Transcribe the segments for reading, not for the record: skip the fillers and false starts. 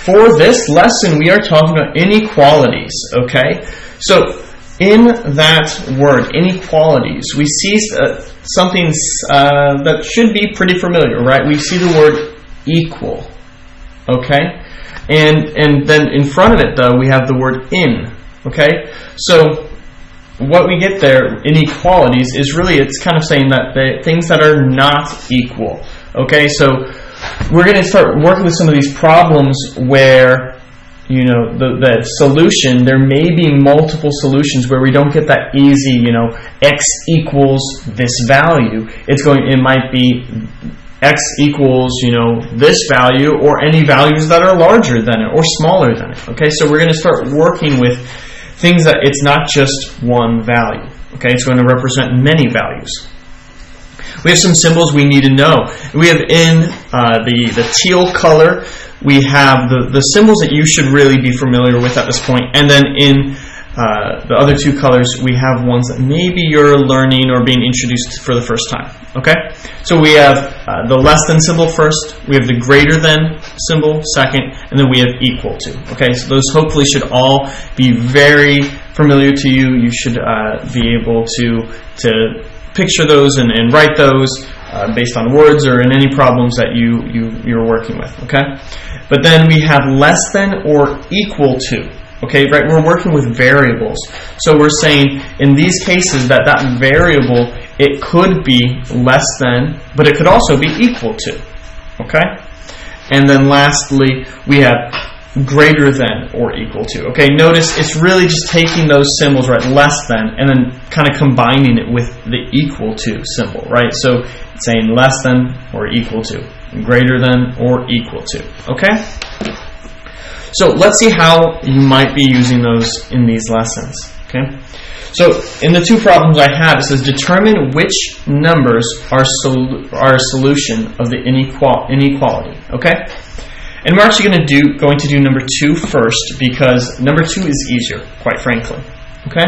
for this lesson, we are talking about inequalities, okay? So, in that word, inequalities, we see something that should be pretty familiar, right? We see the word equal, okay? And then in front of it, though, we have the word in, okay? So, what we get there, inequalities, is really, it's kind of saying that the things that are not equal, okay? So, we're going to start working with some of these problems where, you know, the solution, there may be multiple solutions where we don't get that easy, you know, x equals this value. It might be x equals, you know, this value, or any values that are larger than it or smaller than it. Okay, so we're going to start working with things that it's not just one value. Okay, it's going to represent many values. We have some symbols we need to know. We have in the teal color, we have the symbols that you should really be familiar with at this point. And then in the other two colors, we have ones that maybe you're learning or being introduced for the first time. Okay? So we have the less than symbol first, we have the greater than symbol second, and then we have equal to. Okay? So those hopefully should all be very familiar to you. You should be able to picture those and write those based on words or in any problems that you're working with. Okay? But then we have less than or equal to. Okay, right? We're working with variables. So we're saying in these cases that variable, it could be less than, but it could also be equal to. Okay? And then lastly, we have greater than or equal to. Okay, notice it's really just taking those symbols, right, less than, and then kind of combining it with the equal to symbol, right? So it's saying less than or equal to, greater than or equal to. Okay? So let's see how you might be using those in these lessons. Okay? So in the two problems I have, it says determine which numbers are a solution of the inequality. Okay? And we're actually going to do number 2 first, because number 2 is easier, quite frankly. Okay?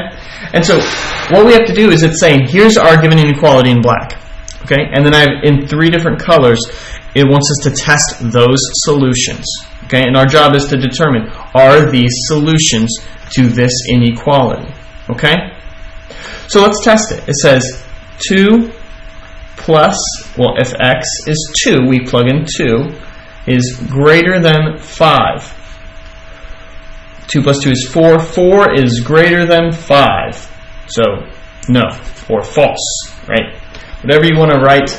And so what we have to do is it's saying here's our given inequality in black. Okay? And then I have in 3 different colors, it wants us to test those solutions. Okay? And our job is to determine, are these solutions to this inequality? Okay? So let's test it. It says 2 plus, well, if x is 2, we plug in 2, is greater than 5. 2 plus 2 is 4. 4 is greater than 5. So, no, or false, right? Whatever you want to write,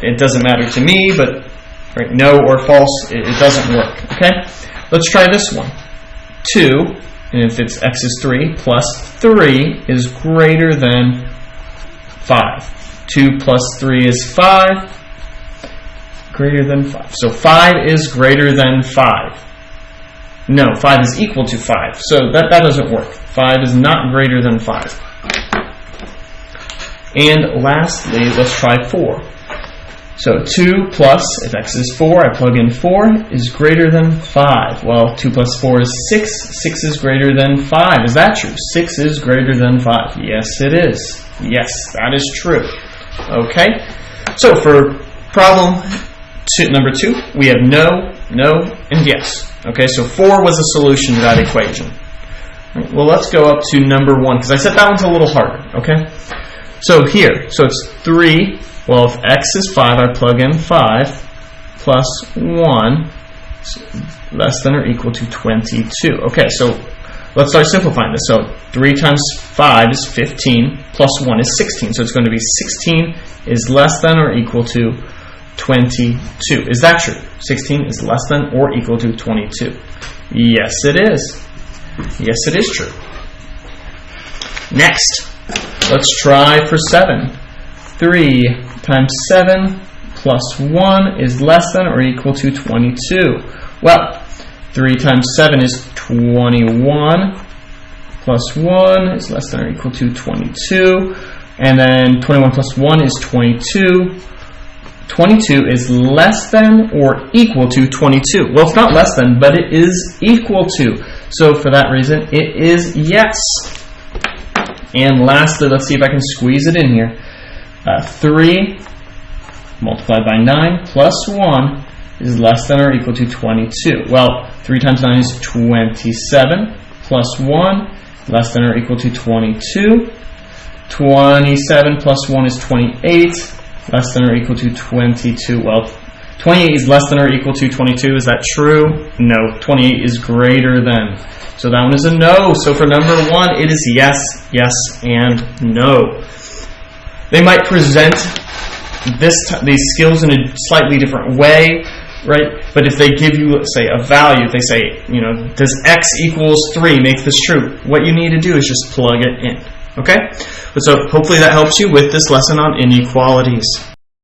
it doesn't matter to me, but right, no or false, it doesn't work. Okay? Let's try this one. 2, and if it's x is 3, plus 3 is greater than 5. 2 plus 3 is 5. Greater than 5. So 5 is greater than 5. No, 5 is equal to 5. So that doesn't work. 5 is not greater than 5. And lastly, let's try 4. So 2 plus, if x is 4, I plug in 4, is greater than 5. Well, 2 plus 4 is 6. 6 is greater than 5. Is that true? 6 is greater than 5. Yes, it is. Yes, that is true. Okay? So for problem number 2, we have no, and yes. Okay, so 4 was a solution to that equation. Right, well, let's go up to number 1, because I said that one's a little harder. Okay? So here, so it's 3. Well, if x is 5, I plug in 5 plus 1 less than or equal to 22. Okay, so let's start simplifying this. So 3 times 5 is 15 plus 1 is 16. So it's going to be 16 is less than or equal to 22. Is that true? 16 is less than or equal to 22. Yes, it is. Yes, it is true. Next, let's try for 7. 3 times 7 plus 1 is less than or equal to 22. Well, 3 times 7 is 21 plus 1 is less than or equal to 22. And then 21 plus 1 is 22. 22 is less than or equal to 22. Well, it's not less than, but it is equal to. So for that reason, it is yes. And lastly, let's see if I can squeeze it in here. 3 multiplied by 9 plus 1 is less than or equal to 22. Well, 3 times 9 is 27, plus 1, less than or equal to 22. 27 plus 1 is 28, less than or equal to 22. Well, 28 is less than or equal to 22. Is that true? No. 28 is greater than. So that one is a no. So for number 1, it is yes, yes, and no. They might present these skills in a slightly different way, right? But if they give you, say, a value, if they say, does x equals 3 make this true? What you need to do is just plug it in. Okay? So hopefully that helps you with this lesson on inequalities.